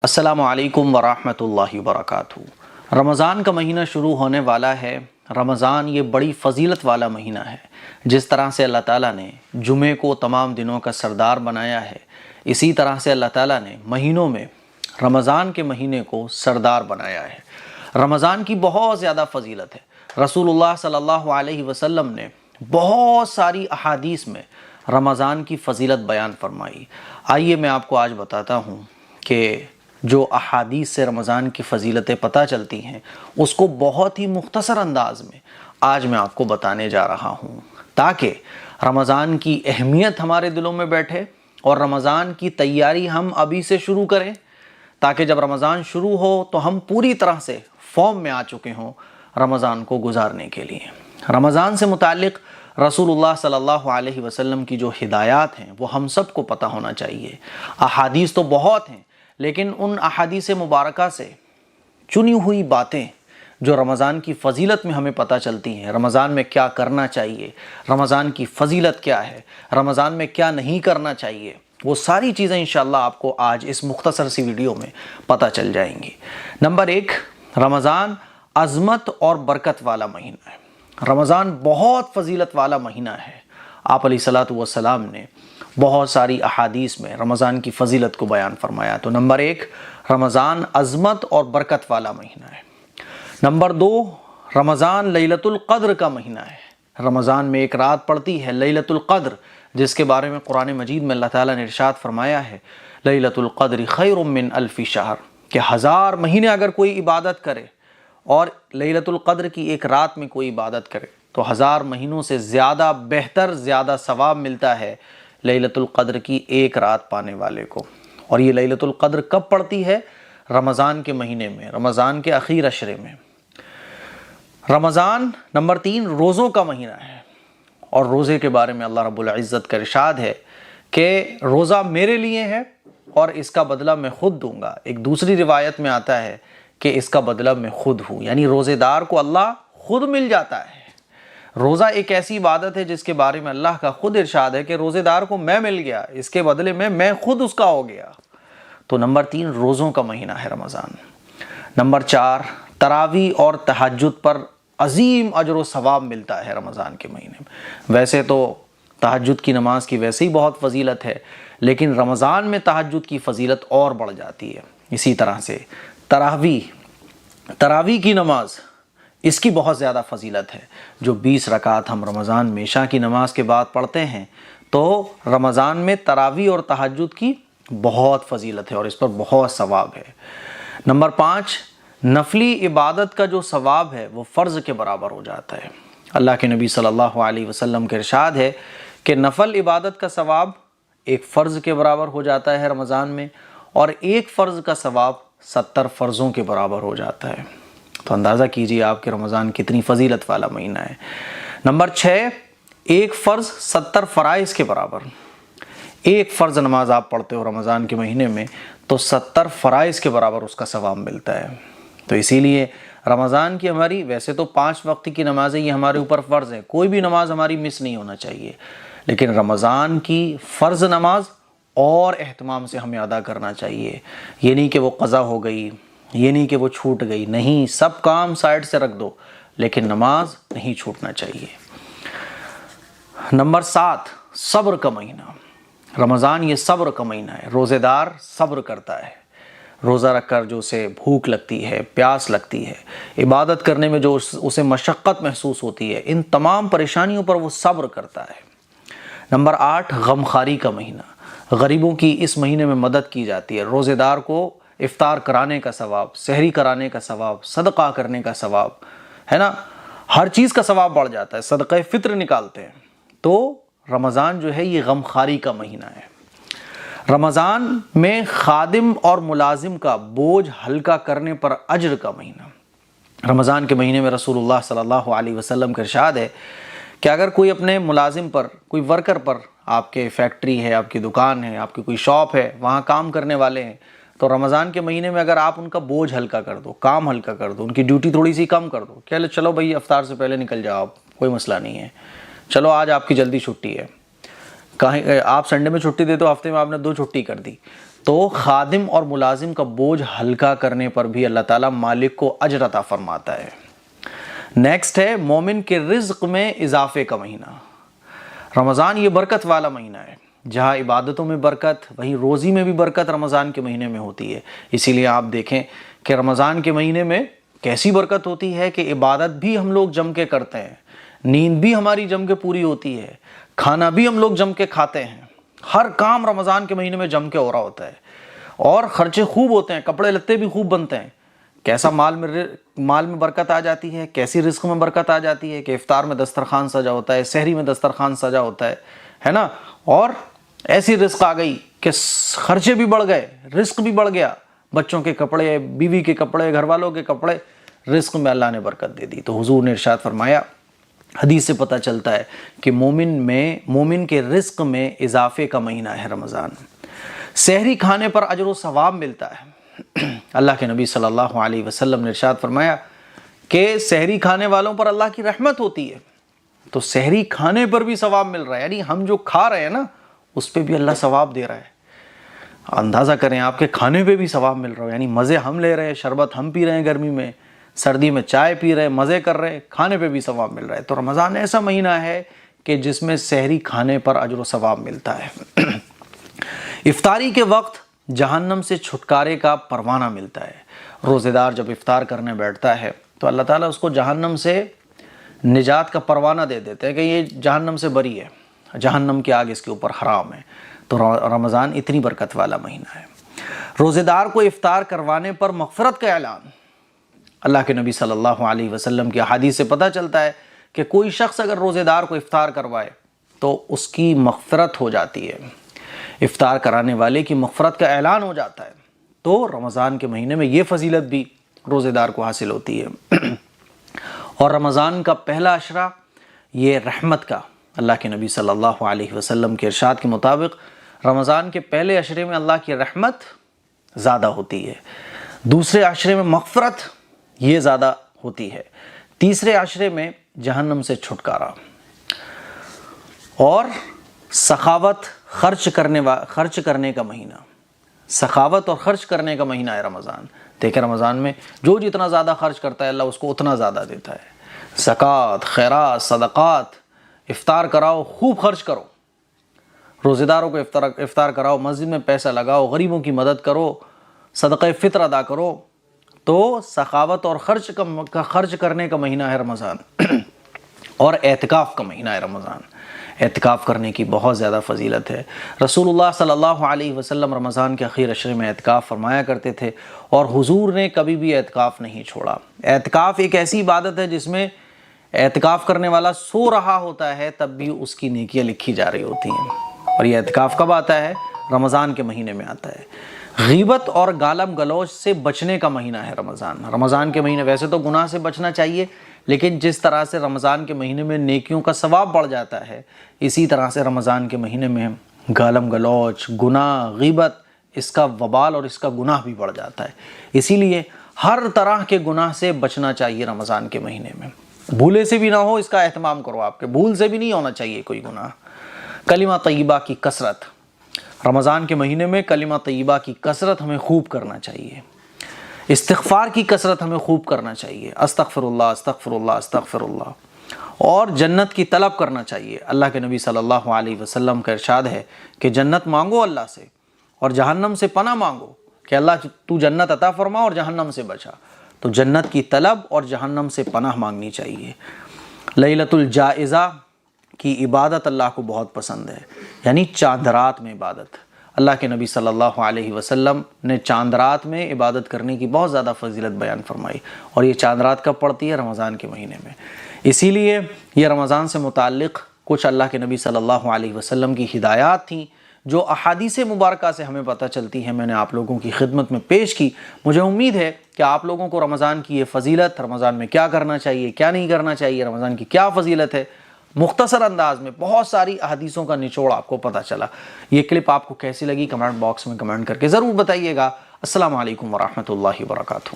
السلام علیکم ورحمۃ اللہ وبرکاتہ۔ رمضان کا مہینہ شروع ہونے والا ہے۔ رمضان یہ بڑی فضیلت والا مہینہ ہے۔ جس طرح سے اللہ تعالیٰ نے جمعے کو تمام دنوں کا سردار بنایا ہے، اسی طرح سے اللہ تعالیٰ نے مہینوں میں رمضان کے مہینے کو سردار بنایا ہے۔ رمضان کی بہت زیادہ فضیلت ہے۔ رسول اللہ صلی اللہ علیہ وسلم نے بہت ساری احادیث میں رمضان کی فضیلت بیان فرمائی۔ آئیے میں آپ کو آج بتاتا ہوں کہ جو احادیث سے رمضان کی فضیلتیں پتہ چلتی ہیں اس کو بہت ہی مختصر انداز میں آج میں آپ کو بتانے جا رہا ہوں، تاکہ رمضان کی اہمیت ہمارے دلوں میں بیٹھے اور رمضان کی تیاری ہم ابھی سے شروع کریں، تاکہ جب رمضان شروع ہو تو ہم پوری طرح سے فارم میں آ چکے ہوں رمضان کو گزارنے کے لیے۔ رمضان سے متعلق رسول اللہ صلی اللہ علیہ وسلم کی جو ہدایات ہیں وہ ہم سب کو پتہ ہونا چاہیے۔ احادیث تو بہت ہیں، لیکن ان احادیث مبارکہ سے چنی ہوئی باتیں جو رمضان کی فضیلت میں ہمیں پتہ چلتی ہیں، رمضان میں کیا کرنا چاہیے، رمضان کی فضیلت کیا ہے، رمضان میں کیا نہیں کرنا چاہیے، وہ ساری چیزیں انشاءاللہ آپ کو آج اس مختصر سی ویڈیو میں پتہ چل جائیں گی۔ نمبر 1، رمضان عظمت اور برکت والا مہینہ ہے۔ رمضان بہت فضیلت والا مہینہ ہے۔ آپ علیہ الصلوۃ والسلام نے بہت ساری احادیث میں رمضان کی فضیلت کو بیان فرمایا۔ تو نمبر 1، رمضان عظمت اور برکت والا مہینہ ہے۔ نمبر 2، رمضان لیلۃ القدر کا مہینہ ہے۔ رمضان میں ایک رات پڑتی ہے لیلۃ القدر، جس کے بارے میں قرآن مجید میں اللہ تعالیٰ نے ارشاد فرمایا ہے لیلۃ القدر خیر من الف شہر، کہ 1000 مہینے اگر کوئی عبادت کرے اور لیلۃ القدر کی ایک رات میں کوئی عبادت کرے تو 1000 مہینوں سے زیادہ بہتر، زیادہ ثواب ملتا ہے لیلۃ القدر کی ایک رات پانے والے کو۔ اور یہ لیلۃ القدر کب پڑتی ہے؟ رمضان کے مہینے میں، رمضان کے اخیر عشرے میں۔ رمضان نمبر 3، روزوں کا مہینہ ہے۔ اور روزے کے بارے میں اللہ رب العزت کا ارشاد ہے کہ روزہ میرے لیے ہے اور اس کا بدلہ میں خود دوں گا۔ ایک دوسری روایت میں آتا ہے کہ اس کا بدلہ میں خود ہوں، یعنی روزے دار کو اللہ خود مل جاتا ہے۔ روزہ ایک ایسی عبادت ہے جس کے بارے میں اللہ کا خود ارشاد ہے کہ روزے دار کو میں مل گیا، اس کے بدلے میں خود اس کا ہو گیا۔ تو نمبر 3، روزوں کا مہینہ ہے رمضان۔ نمبر 4، تراویح اور تہجد پر عظیم اجر و ثواب ملتا ہے رمضان کے مہینے میں۔ ویسے تو تہجد کی نماز کی ویسے ہی بہت فضیلت ہے، لیکن رمضان میں تہجد کی فضیلت اور بڑھ جاتی ہے۔ اسی طرح سے تراویح کی نماز، اس کی بہت زیادہ فضیلت ہے۔ جو 20 رکعت ہم رمضان میں عشاء کی نماز کے بعد پڑھتے ہیں، تو رمضان میں تراویح اور تہجد کی بہت فضیلت ہے اور اس پر بہت ثواب ہے۔ نمبر 5، نفلی عبادت کا جو ثواب ہے وہ فرض کے برابر ہو جاتا ہے۔ اللہ کے نبی صلی اللہ علیہ وسلم کے ارشاد ہے کہ نفل عبادت کا ثواب ایک فرض کے برابر ہو جاتا ہے رمضان میں، اور ایک فرض کا ثواب 70 فرضوں کے برابر ہو جاتا ہے۔ تو اندازہ کیجئے آپ کے رمضان کتنی فضیلت والا مہینہ ہے۔ نمبر 6، ایک فرض 70 فرائض کے برابر۔ ایک فرض نماز آپ پڑھتے ہو رمضان کے مہینے میں تو 70 فرائض کے برابر اس کا ثواب ملتا ہے۔ تو اسی لیے رمضان کی ہماری ویسے تو 5 وقت کی نمازیں یہ ہمارے اوپر فرض ہیں، کوئی بھی نماز ہماری مس نہیں ہونا چاہیے، لیکن رمضان کی فرض نماز اور اہتمام سے ہمیں ادا کرنا چاہیے۔ یہ نہیں کہ وہ قضا ہو گئی، یہ نہیں کہ وہ چھوٹ گئی، نہیں، سب کام سائڈ سے رکھ دو، لیکن نماز نہیں چھوٹنا چاہیے۔ نمبر 7، صبر کا مہینہ۔ رمضان یہ صبر کا مہینہ ہے۔ روزے دار صبر کرتا ہے، روزہ رکھ کر جو اسے بھوک لگتی ہے، پیاس لگتی ہے، عبادت کرنے میں جو اسے مشقت محسوس ہوتی ہے، ان تمام پریشانیوں پر وہ صبر کرتا ہے۔ نمبر 8، غمخواری کا مہینہ۔ غریبوں کی اس مہینے میں مدد کی جاتی ہے۔ روزے دار کو افطار کرانے کا ثواب، سحری کرانے کا ثواب، صدقہ کرنے کا ثواب ہے نا، ہر چیز کا ثواب بڑھ جاتا ہے۔ صدقہ فطر نکالتے ہیں۔ تو رمضان جو ہے یہ غمخواری کا مہینہ ہے۔ رمضان میں خادم اور ملازم کا بوجھ ہلکا کرنے پر اجر کا مہینہ۔ رمضان کے مہینے میں رسول اللہ صلی اللہ علیہ وسلم کا ارشاد ہے کہ اگر کوئی اپنے ملازم پر، کوئی ورکر پر، آپ کے فیکٹری ہے، آپ کی دکان ہے، آپ کی کوئی شاپ ہے، وہاں کام کرنے والے ہیں، تو رمضان کے مہینے میں اگر آپ ان کا بوجھ ہلکا کر دو، کام ہلکا کر دو، ان کی ڈیوٹی تھوڑی سی کم کر دو، کہ چلو بھائی افطار سے پہلے نکل جاؤ، کوئی مسئلہ نہیں ہے، چلو آج آپ کی جلدی چھٹی ہے، کہیں آپ سنڈے میں چھٹی دیتے ہو، ہفتے میں آپ نے 2 چھٹی کر دی، تو خادم اور ملازم کا بوجھ ہلکا کرنے پر بھی اللہ تعالیٰ مالک کو اجر عطا فرماتا ہے۔ نیکسٹ ہے مومن کے رزق میں اضافے کا مہینہ۔ رمضان یہ برکت والا مہینہ ہے، جہاں عبادتوں میں برکت، وہیں روزی میں بھی برکت رمضان کے مہینے میں ہوتی ہے۔ اسی لیے آپ دیکھیں کہ رمضان کے مہینے میں کیسی برکت ہوتی ہے کہ عبادت بھی ہم لوگ جم کے کرتے ہیں، نیند بھی ہماری جم کے پوری ہوتی ہے، کھانا بھی ہم لوگ جم کے کھاتے ہیں، ہر کام رمضان کے مہینے میں جم کے ہو رہا ہوتا ہے، اور خرچے خوب ہوتے ہیں، کپڑے لتے بھی خوب بنتے ہیں۔ کیسا مال میں برکت آ جاتی ہے، کیسی رزق میں برکت آ جاتی ہے کہ افطار میں دسترخوان سجا ہوتا ہے، سحری میں دسترخوان سجا ہوتا ہے نا، اور ایسی رزق آ گئی کہ خرچے بھی بڑھ گئے، رزق بھی بڑھ گیا، بچوں کے کپڑے، بیوی کے کپڑے، گھر والوں کے کپڑے، رزق میں اللہ نے برکت دے دی۔ تو حضور نے ارشاد فرمایا، حدیث سے پتہ چلتا ہے کہ مومن کے رزق میں اضافے کا مہینہ ہے رمضان۔ سحری کھانے پر اجر و ثواب ملتا ہے۔ اللہ کے نبی صلی اللہ علیہ وسلم نے ارشاد فرمایا کہ سحری کھانے والوں پر اللہ کی رحمت ہوتی ہے، تو سحری کھانے پر بھی ثواب مل رہا ہے، یعنی ہم جو کھا رہے ہیں نا اس پہ بھی اللہ ثواب دے رہا ہے۔ اندازہ کریں آپ کے کھانے پہ بھی ثواب مل رہا ہے، یعنی مزے ہم لے رہے ہیں، شربت ہم پی رہے ہیں گرمی میں، سردی میں چائے پی رہے ہیں، مزے کر رہے ہیں، کھانے پہ بھی ثواب مل رہا ہے۔ تو رمضان ایسا مہینہ ہے کہ جس میں سحری کھانے پر اجر و ثواب ملتا ہے۔ افطاری کے وقت جہنم سے چھٹکارے کا پروانہ ملتا ہے۔ روزے دار جب افطار کرنے بیٹھتا ہے تو اللہ تعالیٰ اس کو جہنم سے نجات کا پروانہ دے دیتے ہیں کہ یہ جہنم سے بری ہے، جہنم کی آگ اس کے اوپر حرام ہے۔ تو رمضان اتنی برکت والا مہینہ ہے۔ روزے دار کو افطار کروانے پر مغفرت کا اعلان۔ اللہ کے نبی صلی اللہ علیہ وسلم کی احادیث سے پتہ چلتا ہے کہ کوئی شخص اگر روزے دار کو افطار کروائے تو اس کی مغفرت ہو جاتی ہے، افطار کرانے والے کی مغفرت کا اعلان ہو جاتا ہے۔ تو رمضان کے مہینے میں یہ فضیلت بھی روزے دار کو حاصل ہوتی ہے۔ اور رمضان کا پہلا عشرہ یہ رحمت کا، اللہ کے نبی صلی اللہ علیہ وسلم کے ارشاد کے مطابق رمضان کے پہلے عشرے میں اللہ کی رحمت زیادہ ہوتی ہے، دوسرے عشرے میں مغفرت یہ زیادہ ہوتی ہے، تیسرے عشرے میں جہنم سے چھٹکارا، اور سخاوت خرچ کرنے کا مہینہ، سخاوت اور خرچ کرنے کا مہینہ ہے رمضان۔ دیکھیں رمضان میں جو جتنا زیادہ خرچ کرتا ہے اللہ اس کو اتنا زیادہ دیتا ہے۔ زکوٰۃ، خیرات، صدقات، افطار کراؤ، خوب خرچ کرو، روزے داروں کو افطار کراؤ، مسجد میں پیسہ لگاؤ، غریبوں کی مدد کرو، صدقہ فطر ادا کرو۔ تو سخاوت اور خرچ کرنے کا مہینہ ہے رمضان۔ اور اعتکاف کا مہینہ ہے رمضان۔ اعتکاف کرنے کی بہت زیادہ فضیلت ہے۔ رسول اللہ صلی اللہ علیہ وسلم رمضان کے اخیر عشرے میں اعتکاف فرمایا کرتے تھے، اور حضور نے کبھی بھی اعتکاف نہیں چھوڑا۔ اعتکاف ایک ایسی عبادت ہے جس میں اعتکاف کرنے والا سو رہا ہوتا ہے تب بھی اس کی نیکیاں لکھی جا رہی ہوتی ہیں۔ اور یہ اعتکاف کب آتا ہے؟ رمضان کے مہینے میں آتا ہے۔ غیبت اور گالم گلوچ سے بچنے کا مہینہ ہے رمضان۔ رمضان کے مہینے ویسے تو گناہ سے بچنا چاہیے، لیکن جس طرح سے رمضان کے مہینے میں نیکیوں کا ثواب بڑھ جاتا ہے، اسی طرح سے رمضان کے مہینے میں گالم گلوچ، گناہ، غیبت، اس کا وبال اور اس کا گناہ بھی بڑھ جاتا ہے۔ اسی لیے ہر طرح کے گناہ سے بچنا چاہیے رمضان کے مہینے میں۔ بھولے سے بھی نہ ہو، اس کا اہتمام کرو، آپ کے بھول سے بھی نہیں ہونا چاہیے کوئی گناہ۔ کلمہ طیبہ کی کثرت، رمضان کے مہینے میں کلمہ طیبہ کی کثرت ہمیں خوب کرنا چاہیے۔ استغفار کی کثرت ہمیں خوب کرنا چاہیے، استغفر اللہ استغفر اللہ استغفر اللہ۔ اور جنت کی طلب کرنا چاہیے۔ اللہ کے نبی صلی اللہ علیہ وسلم کا ارشاد ہے کہ جنت مانگو اللہ سے، اور جہنم سے پناہ مانگو کہ اللہ تو جنت عطا فرما اور جہنم سے بچا۔ تو جنت کی طلب اور جہنم سے پناہ مانگنی چاہیے۔ لیلۃ الجائزہ کی عبادت اللہ کو بہت پسند ہے، یعنی چاند رات میں عبادت۔ اللہ کے نبی صلی اللہ علیہ وسلم نے چاند رات میں عبادت کرنے کی بہت زیادہ فضیلت بیان فرمائی، اور یہ چاند رات کب پڑتی ہے؟ رمضان کے مہینے میں۔ اسی لیے یہ رمضان سے متعلق کچھ اللہ کے نبی صلی اللہ علیہ وسلم کی ہدایات تھیں جو احادیث مبارکہ سے ہمیں پتہ چلتی ہیں، میں نے آپ لوگوں کی خدمت میں پیش کی۔ مجھے امید ہے کہ آپ لوگوں کو رمضان کی یہ فضیلت، رمضان میں کیا کرنا چاہیے، کیا نہیں کرنا چاہیے، رمضان کی کیا فضیلت ہے، مختصر انداز میں بہت ساری احادیثوں کا نچوڑ آپ کو پتہ چلا۔ یہ کلپ آپ کو کیسی لگی کمنٹ باکس میں کمنٹ کر کے ضرور بتائیے گا۔ السلام علیکم ورحمۃ اللہ وبرکاتہ۔